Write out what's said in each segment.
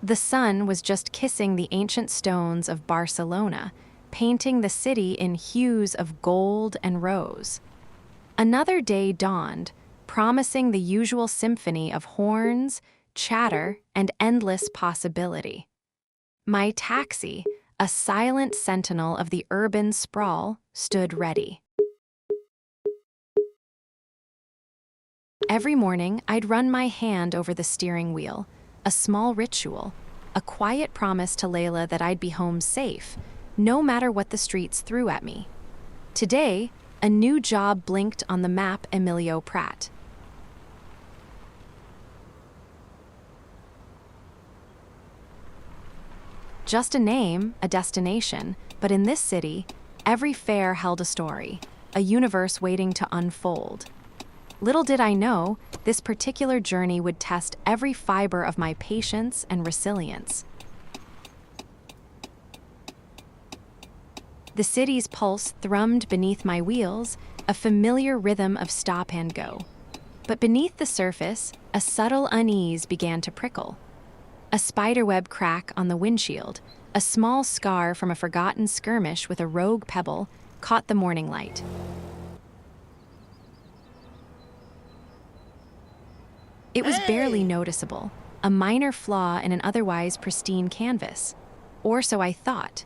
The sun was just kissing the ancient stones of Barcelona, painting the city in hues of gold and rose. Another day dawned, promising the usual symphony of horns, chatter, and endless possibility. My taxi, a silent sentinel of the urban sprawl, stood ready. Every morning, I'd run my hand over the steering wheel, a small ritual, a quiet promise to Layla that I'd be home safe, no matter what the streets threw at me. Today, a new job blinked on the map. Emilio Pratt. Just a name, a destination, but in this city, every fare held a story, a universe waiting to unfold. Little did I know, this particular journey would test every fiber of my patience and resilience. The city's pulse thrummed beneath my wheels, a familiar rhythm of stop and go. But beneath the surface, a subtle unease began to prickle. A spiderweb crack on the windshield, a small scar from a forgotten skirmish with a rogue pebble, caught the morning light. It was barely noticeable, a minor flaw in an otherwise pristine canvas. Or so I thought.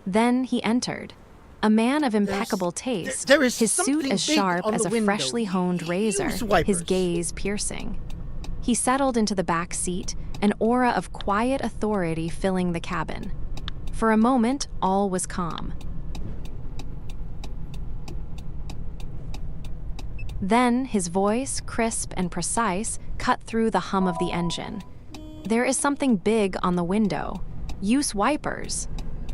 Then he entered. A man of impeccable taste, his suit as sharp as a freshly honed razor, his gaze piercing. He settled into the back seat, an aura of quiet authority filling the cabin. For a moment, all was calm. Then his voice, crisp and precise, cut through the hum of the engine. "There is something big on the window. Use wipers,"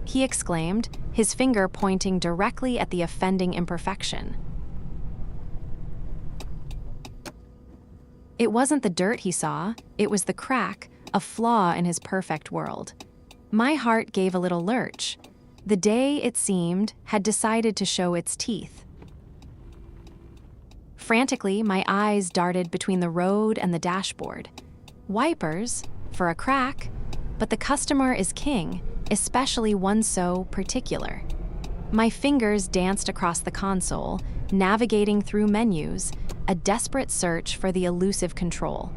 he exclaimed, his finger pointing directly at the offending imperfection. It wasn't the dirt he saw, it was the crack, a flaw in his perfect world. My heart gave a little lurch. The day, it seemed, had decided to show its teeth. Frantically, my eyes darted between the road and the dashboard. Wipers, for a crack, but the customer is king, especially one so particular. My fingers danced across the console, navigating through menus, a desperate search for the elusive control.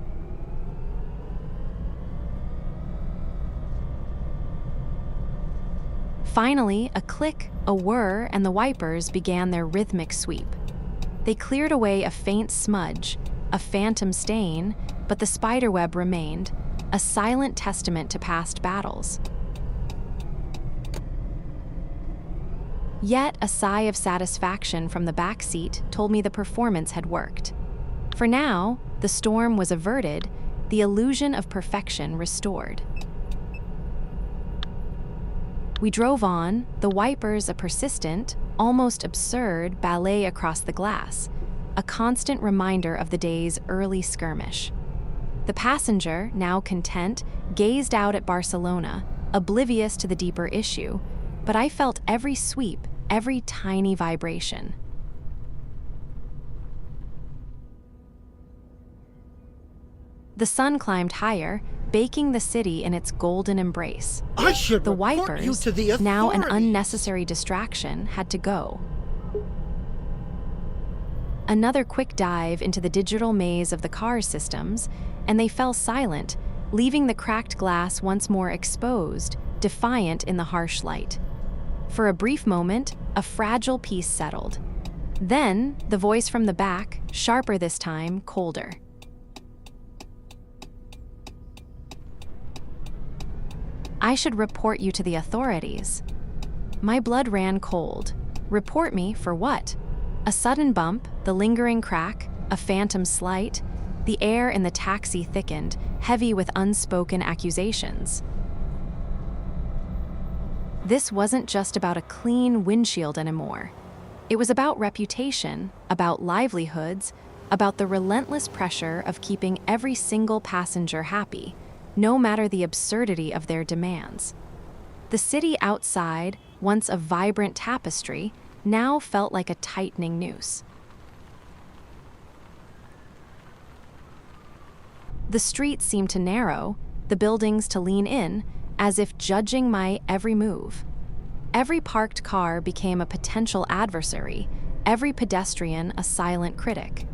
Finally, a click, a whir, and the wipers began their rhythmic sweep. They cleared away a faint smudge, a phantom stain, but the spiderweb remained, a silent testament to past battles. Yet a sigh of satisfaction from the back seat told me the performance had worked. For now, the storm was averted, the illusion of perfection restored. We drove on, the wipers a persistent, almost absurd ballet across the glass, a constant reminder of the day's early skirmish. The passenger, now content, gazed out at Barcelona, oblivious to the deeper issue, but I felt every sweep, every tiny vibration. The sun climbed higher, baking the city in its golden embrace. I should The report you wipers, to the authorities. now an unnecessary distraction, had to go. Another quick dive into the digital maze of the car's systems, and they fell silent, leaving the cracked glass once more exposed, defiant in the harsh light. For a brief moment, a fragile peace settled. Then, the voice from the back, sharper this time, colder. "I should report you to the authorities." My blood ran cold. Report me for what? A sudden bump, the lingering crack, a phantom slight. The air in the taxi thickened, heavy with unspoken accusations. This wasn't just about a clean windshield anymore. It was about reputation, about livelihoods, about the relentless pressure of keeping every single passenger happy, no matter the absurdity of their demands. The city outside, once a vibrant tapestry, now felt like a tightening noose. The streets seemed to narrow, the buildings to lean in, as if judging my every move. Every parked car became a potential adversary, every pedestrian a silent critic.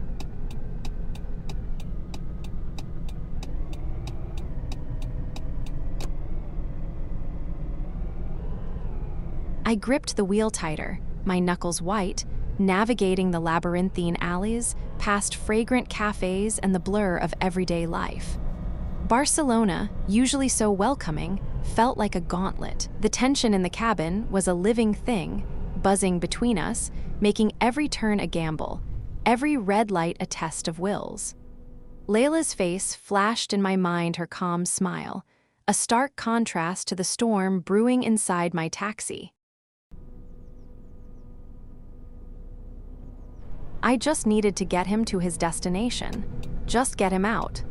I gripped the wheel tighter, my knuckles white, navigating the labyrinthine alleys, past fragrant cafes and the blur of everyday life. Barcelona, usually so welcoming, felt like a gauntlet. The tension in the cabin was a living thing, buzzing between us, making every turn a gamble, every red light a test of wills. Layla's face flashed in my mind, her calm smile, a stark contrast to the storm brewing inside my taxi. I just needed to get him to his destination, just get him out.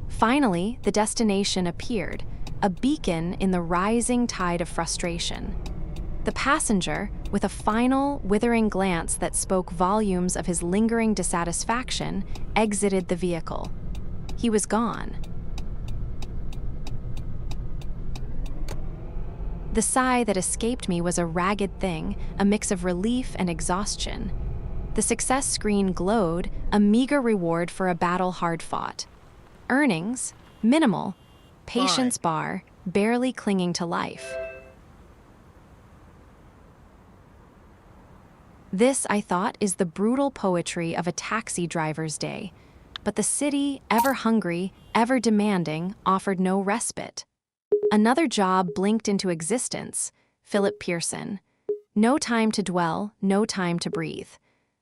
Finally, the destination appeared, a beacon in the rising tide of frustration. The passenger, with a final, withering glance that spoke volumes of his lingering dissatisfaction, exited the vehicle. He was gone. The sigh that escaped me was a ragged thing, a mix of relief and exhaustion. The success screen glowed, a meager reward for a battle hard fought. Earnings, minimal. Patience bar, barely clinging to life. This, I thought, is the brutal poetry of a taxi driver's day. But the city, ever hungry, ever demanding, offered no respite. Another job blinked into existence, Philip Pearson. No time to dwell, no time to breathe.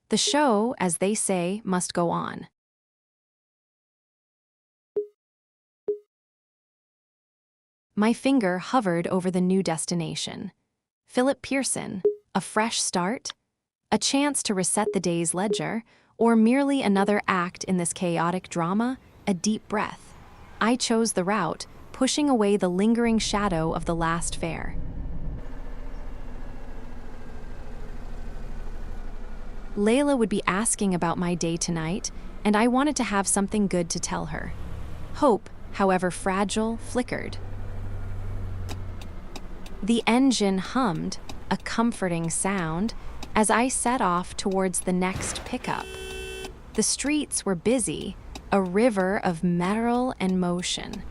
The show, as they say, must go on. My finger hovered over the new destination. Philip Pearson, a fresh start? A chance to reset the day's ledger, or merely another act in this chaotic drama? A deep breath. I chose the route, pushing away the lingering shadow of the last fare. Layla would be asking about my day tonight, and I wanted to have something good to tell her. Hope, however fragile, flickered. The engine hummed, a comforting sound, as I set off towards the next pickup. The streets were busy, a river of metal and motion.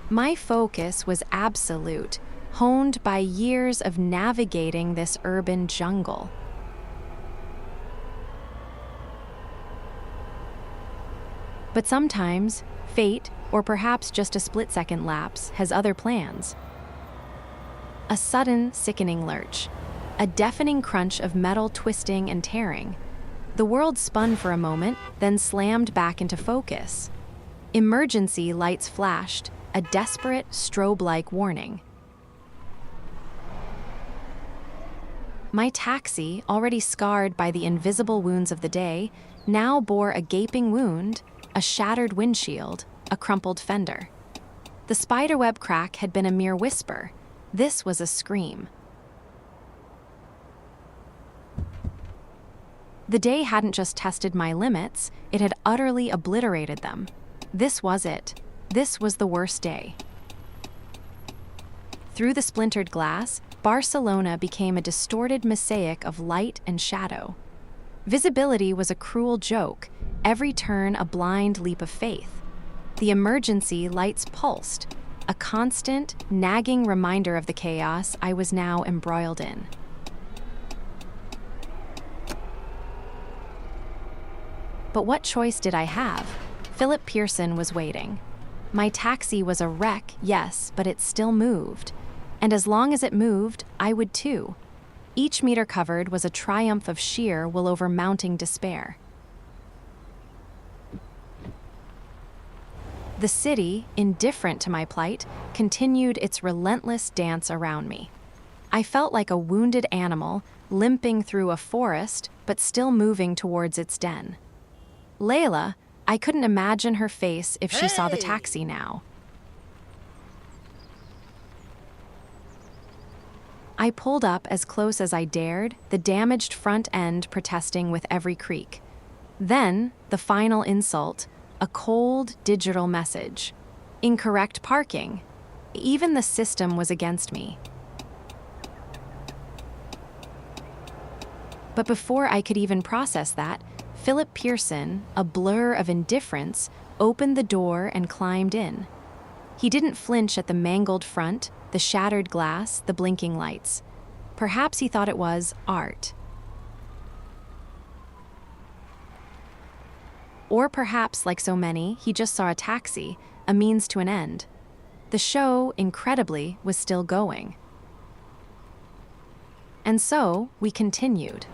My focus was absolute, honed by years of navigating this urban jungle. But sometimes, fate, or perhaps just a split-second lapse, has other plans. A sudden, sickening lurch. A deafening crunch of metal twisting and tearing. The world spun for a moment, then slammed back into focus. Emergency lights flashed, a desperate, strobe-like warning. My taxi, already scarred by the invisible wounds of the day, now bore a gaping wound, a shattered windshield, a crumpled fender. The spiderweb crack had been a mere whisper. This was a scream. The day hadn't just tested my limits, it had utterly obliterated them. This was it. This was the worst day. Through the splintered glass, Barcelona became a distorted mosaic of light and shadow. Visibility was a cruel joke, every turn a blind leap of faith. The emergency lights pulsed, a constant, nagging reminder of the chaos I was now embroiled in. But what choice did I have? Philip Pearson was waiting. My taxi was a wreck, yes, but it still moved. And as long as it moved, I would too. Each meter covered was a triumph of sheer will over mounting despair. The city, indifferent to my plight, continued its relentless dance around me. I felt like a wounded animal, limping through a forest, but still moving towards its den. Layla, I couldn't imagine her face if she saw the taxi now. I pulled up as close as I dared, the damaged front end protesting with every creak. Then, the final insult, a cold, digital message. Incorrect parking. Even the system was against me. But before I could even process that, Philip Pearson, a blur of indifference, opened the door and climbed in. He didn't flinch at the mangled front, the shattered glass, the blinking lights. Perhaps he thought it was art. Or perhaps, like so many, he just saw a taxi, a means to an end. The show, incredibly, was still going. And so, we continued.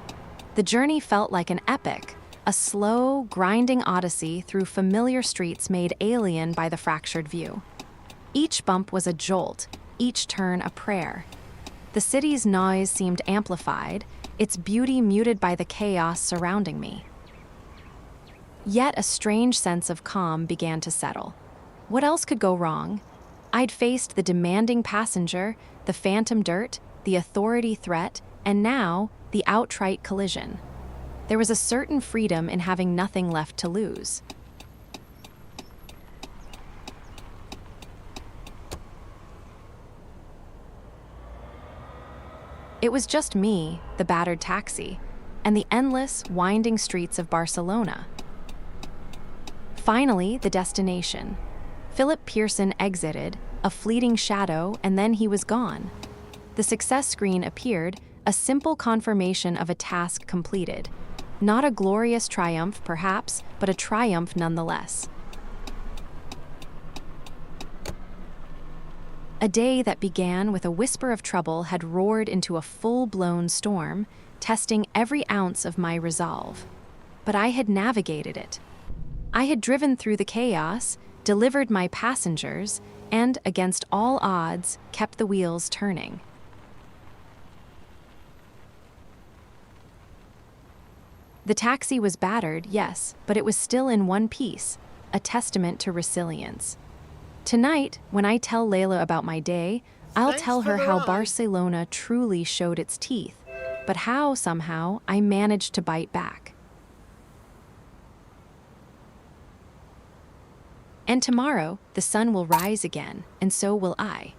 The journey felt like an epic, a slow, grinding odyssey through familiar streets made alien by the fractured view. Each bump was a jolt, each turn a prayer. The city's noise seemed amplified, its beauty muted by the chaos surrounding me. Yet a strange sense of calm began to settle. What else could go wrong? I'd faced the demanding passenger, the phantom dirt, the authority threat, and now the outright collision. There was a certain freedom in having nothing left to lose. It was just me, the battered taxi, and the endless, winding streets of Barcelona. Finally, the destination. Philip Pearson exited, a fleeting shadow, and then he was gone. The success screen appeared, a simple confirmation of a task completed. Not a glorious triumph, perhaps, but a triumph nonetheless. A day that began with a whisper of trouble had roared into a full-blown storm, testing every ounce of my resolve. But I had navigated it. I had driven through the chaos, delivered my passengers, and, against all odds, kept the wheels turning. The taxi was battered, yes, but it was still in one piece, a testament to resilience. Tonight, when I tell Layla about my day, I'll tell her how Barcelona truly showed its teeth, but how, somehow, I managed to bite back. And tomorrow, the sun will rise again, and so will I.